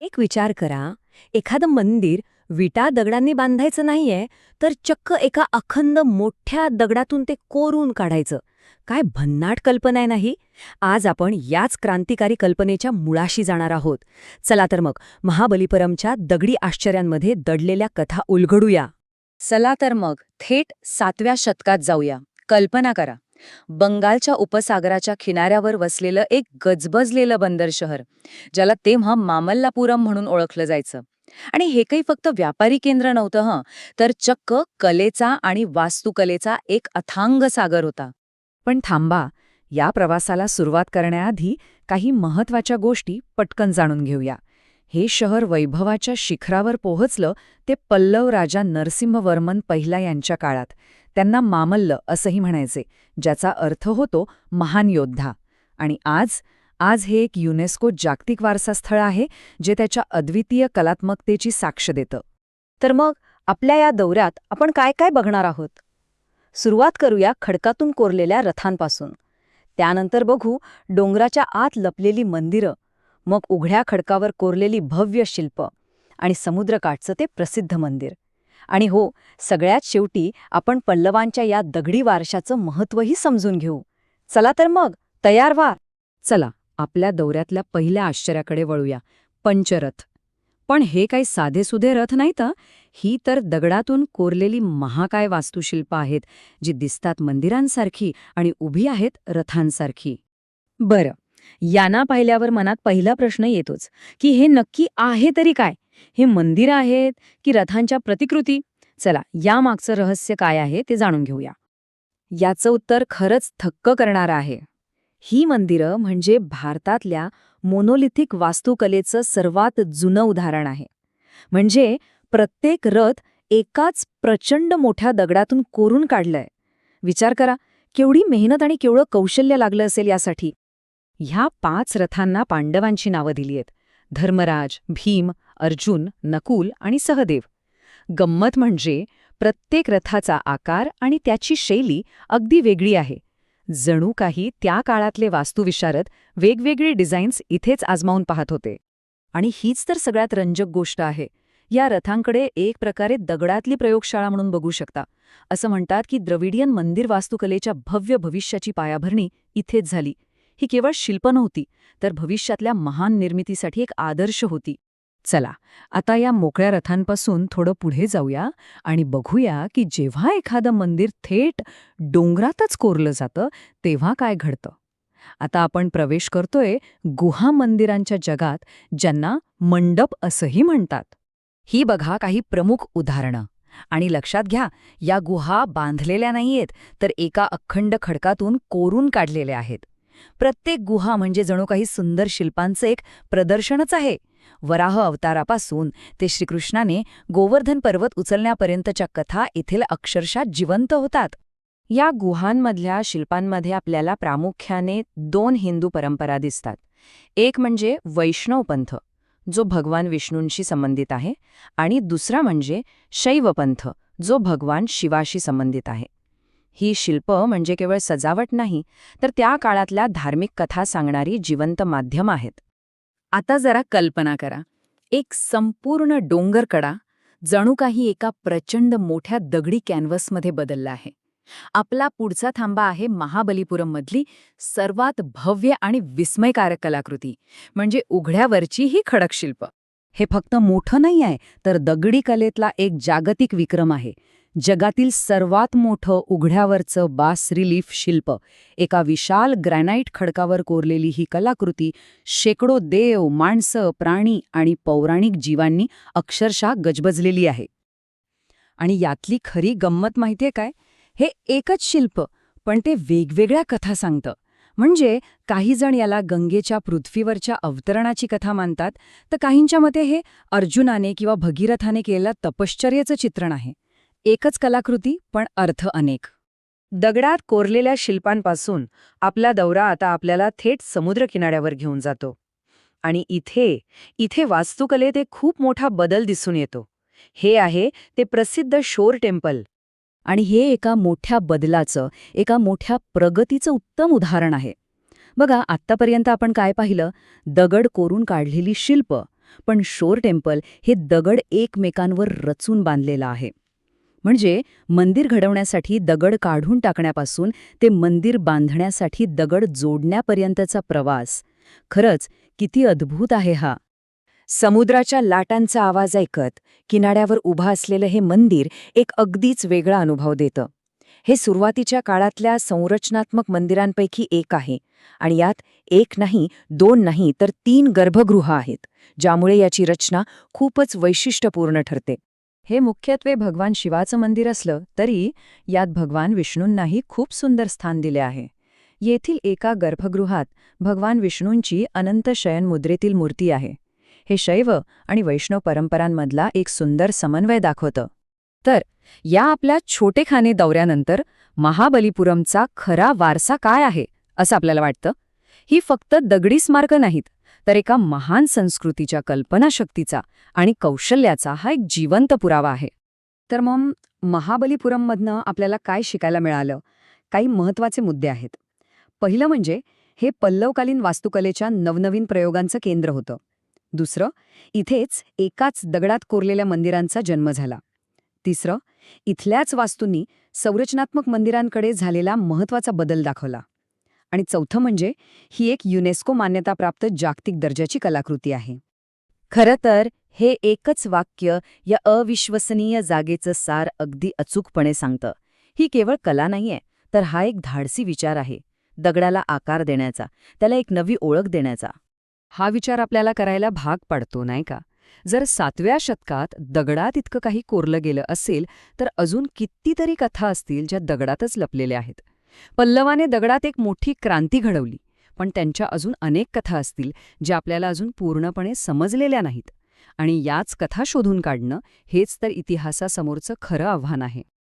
एक विचार करा, एखादं मंदिर विटा दगडांनी बांधायचं नाहीये, तर चक्क एका अखंड मोठ्या दगडातून ते कोरून काढायचं. काय भन्नाट कल्पना आहे नाही. आज आपण याच क्रांतिकारी कल्पनेच्या मुळाशी जाणार आहोत. चला तर मग महाबलीपुरमच्या दगडी आश्चर्यांमध्ये दडलेल्या कथा उलगडूया. चला तर मग थेट 7व्या शतकात जाऊया. कल्पना करा, बंगालच्या उपसागराच्या किनाऱ्यावर वसलेलं एक गजबजलेलं बंदर शहर, ज्याला तेव्हा मामल्लापुरम म्हणून ओळखलं जायचं. आणि हे काही फक्त व्यापारी केंद्र नव्हतं तर चक्क कलेचा आणि वास्तुकलेचा एक अथांग सागर होता. पण थांबा, या प्रवासाला सुरुवात करण्याआधी काही महत्वाच्या गोष्टी पटकन जाणून घेऊया. हे शहर वैभवाच्या शिखरावर पोहोचलं ते पल्लव राजा नरसिंहवर्मन पहिला यांच्या काळात. त्यांना मामल्ल असंही म्हणायचे, ज्याचा अर्थ होतो महान योद्धा. आणि आज आज हे एक युनेस्को जागतिक वारसा स्थळ आहे, जे त्याच्या अद्वितीय कलात्मकतेची साक्ष देतं. तर मग आपल्या या दौऱ्यात आपण काय काय बघणार आहोत? सुरुवात करूया खडकातून कोरलेल्या रथांपासून. त्यानंतर बघू डोंगराच्या आत लपलेली मंदिरं, मग उघड्या खडकावर कोरलेली भव्य शिल्प आणि समुद्रकाठचं ते प्रसिद्ध मंदिर. आणि हो, सगळ्यात शेवटी आपण पल्लवांच्या या दगडी वारशाचं महत्त्वही समजून घेऊ. चला तर मग, तयार व्हा. चला, आपल्या दौऱ्यातल्या पहिल्या आश्चर्याकडे वळूया, पंचरथ. पण हे काही साधेसुधे रथ नाहीत. ही तर दगडातून कोरलेली महाकाय वास्तुशिल्प आहेत, जी दिसतात मंदिरांसारखी आणि उभी आहेत रथांसारखी. बरं, यांना पाहिल्यावर मनात पहिला प्रश्न येतोच की हे नक्की आहे तरी काय? हे मंदिरं आहेत की रथांच्या प्रतिकृती? चला, यामागचं रहस्य काय आहे ते जाणून घेऊया. याचं उत्तर खरंच थक्क करणारं आहे. ही मंदिरं म्हणजे भारतातल्या मोनोलिथिक वास्तुकलेचं सर्वात जुनं उदाहरण आहे. म्हणजे प्रत्येक रथ एकाच प्रचंड मोठ्या दगडातून कोरून काढलंय. विचार करा, केवढी मेहनत आणि केवढं कौशल्य लागलं असेल यासाठी. ह्या 5 रथांना पांडवांची नावं दिली आहेत: धर्मराज, भीम, अर्जुन, नकुल आणि सहदेव. गंमत म्हणजे प्रत्येक रथाचा आकार आणि त्याची शैली अगदी वेगळी आहे. जणू काही त्या काळातले वास्तुविशारद वेगवेगळे डिझाईन्स इथेच आजमावून पाहत होते. आणि हीच तर सगळ्यात रंजक गोष्ट आहे. या रथांकडे एक प्रकारे दगडातली प्रयोगशाळा म्हणून बघू शकता. असं म्हणतात की द्रविडियन मंदिर वास्तुकलेच्या भव्य भविष्याची पायाभरणी इथेच झाली. ही केवळ शिल्प नव्हती, तर भविष्यातल्या महान निर्मितीसाठी एक आदर्श होती. चला, आता या मोकळ्या रथांपासून थोडं पुढे जाऊया आणि बघूया की जेव्हा एखादं मंदिर थेट डोंगरातच कोरलं जातं, तेव्हा काय घडतं. आता आपण प्रवेश करतोय गुहा मंदिरांच्या जगात, ज्यांना मंडप असंही म्हणतात. ही बघा काही प्रमुख उदाहरणं. आणि लक्षात घ्या, या गुहा बांधलेल्या नाहीयेत, तर एका अखंड खडकातून कोरून काढलेल्या आहेत. प्रत्येक गुहा म्हणजे जणू काही सुंदर शिल्पांचं एक प्रदर्शनच आहे. वराह अवतारापासून ते श्रीकृष्णाने गोवर्धन पर्वत उचलण्यापर्यंतच्या कथा इथे अक्षरशः जिवंत होतात. या गुहांमधल्या शिल्पांमध्ये आपल्याला प्रामुख्याने 2 हिंदू परंपरा दिसतात. एक म्हणजे वैष्णव पंथ, जो भगवान विष्णूंशी संबंधित आहे, आणि दुसरा म्हणजे शैव पंथ, जो भगवान शिवाशी संबंधित आहे. ही शिल्प म्हणजे केवळ सजावट नाही, तर त्या काळातल्या धार्मिक कथा सांगणारी जिवंत माध्यम आहेत. आता जरा कल्पना करा, एक संपूर्ण डोंगरकडा जणू काही एका प्रचंड मोठ्या दगडी कॅनव्हसमध्ये बदलला आहे. आपला पुढचा थांबा आहे महाबलीपुरममधली सर्वात भव्य आणि विस्मयकारक कलाकृती, म्हणजे उघड्यावरची ही खडक शिल्प. हे फक्त मोठं नाही आहे, तर दगडी कलेतला एक जागतिक विक्रम आहे. जगातील सर्वात मोठं उघड्यावरचं बास रिलीफ शिल्प, एका विशाल ग्रॅनाइट खडकावर कोरलेली ही कलाकृती शेकडो देव, माणसं, प्राणी आणि पौराणिक जीवांनी अक्षरशः गजबजलेली आहे. आणि यातली खरी गंमत माहितीये काय? हे एकच शिल्प, पण ते वेगवेगळ्या कथा सांगतं. म्हणजे काही जण याला गंगेच्या पृथ्वीवरच्या अवतरणाची कथा मानतात, तर काहींच्या मते हे अर्जुनाने किंवा भगीरथाने केलेलं तपश्चर्याचं चित्रण आहे. एकच कलाकृती, पण अर्थ अनेक. दगडात कोरलेल्या शिल्पांपासून आपला दौरा आता आपल्याला थेट समुद्रकिनाऱ्यावर घेऊन जातो. आणि इथे वास्तुकलेत एक खूप मोठा बदल दिसून येतो. हे आहे ते प्रसिद्ध शोर टेम्पल. आणि हे एका मोठ्या बदलाचं, एका मोठ्या प्रगतीचं उत्तम उदाहरण आहे. बघा, आत्तापर्यंत आपण काय पाहिलं? दगड कोरून काढलेली शिल्प. पण शोर टेम्पल हे दगड एकमेकांवर रचून बांधलेलं आहे. म्हणजे मंदिर घडवण्यासाठी दगड काढून टाकण्यापासून ते मंदिर बांधण्यासाठी दगड जोडण्यापर्यंतचा प्रवास खरंच किती अद्भुत आहे हा. समुद्राच्या लाटांचा आवाज ऐकत किनाऱ्यावर उभं असलेलं हे मंदिर एक अगदीच वेगळा अनुभव देतं. हे सुरुवातीच्या काळातल्या संरचनात्मक मंदिरांपैकी एक आहे आणि यात एक नाही, दोन नाही, तर 3 गर्भगृह आहेत, ज्यामुळे याची रचना खूपच वैशिष्ट्यपूर्ण ठरते. हे मुख्यत्वे भगवान शिवाचं मंदिर असलं तरी यात भगवान विष्णूंनाही खूप सुंदर स्थान दिले आहे. येथील एका गर्भगृहात भगवान विष्णूंची अनंत शयन मुद्रेतील मूर्ती आहे. हे शैव आणि वैष्णव परंपरांमधला एक सुंदर समन्वय दाखवतं. तर या आपल्या छोटेखाने दौऱ्यानंतर महाबलीपुरमचा खरा वारसा काय आहे असं आपल्याला वाटतं? ही फक्त दगडी स्मारकं नाहीत, तर एका महान संस्कृतीच्या कल्पनाशक्तीचा आणि कौशल्याचा हा एक जिवंत पुरावा आहे. तर मग महाबलीपुरममधनं आपल्याला काय शिकायला मिळालं? काही महत्त्वाचे मुद्दे आहेत. पहिलं म्हणजे हे पल्लवकालीन वास्तुकलेच्या नवनवीन प्रयोगांचं केंद्र होतं. दुसरं, इथेच एकाच दगडात कोरलेल्या मंदिरांचा जन्म झाला. तिसरं, इथल्याच वास्तूंनी संरचनात्मक मंदिरांकडे झालेला महत्त्वाचा बदल दाखवला. आणि चौथं म्हणजे ही एक युनेस्को मान्यताप्राप्त जागतिक दर्जाची कलाकृती आहे. खरं तर हे एकच वाक्य या अविश्वसनीय जागेचं सार अगदी अचूकपणे सांगतं. ही केवळ कला नाहीये, तर हा एक धाडसी विचार आहे, दगडाला आकार देण्याचा, त्याला एक नवी ओळख देण्याचा. हा विचार आपल्याला करायला भाग पाडतो, नाही का? जर 7व्या शतकात दगडात इतकं काही कोरलं गेलं असेल, तर अजून कितीतरी कथा असतील ज्या दगडातच लपलेल्या आहेत. पल्लवाने दगडात एक मोठी क्रांती घडवली, पण त्यांच्या अजून अनेक कथा असतील ज्या आपल्याला अजून पूर्णपणे समजलेल्या नाहीत. आणि याच कथा शोधून काढणं हेच तर इतिहासासमोरचं खरं आव्हान आहे.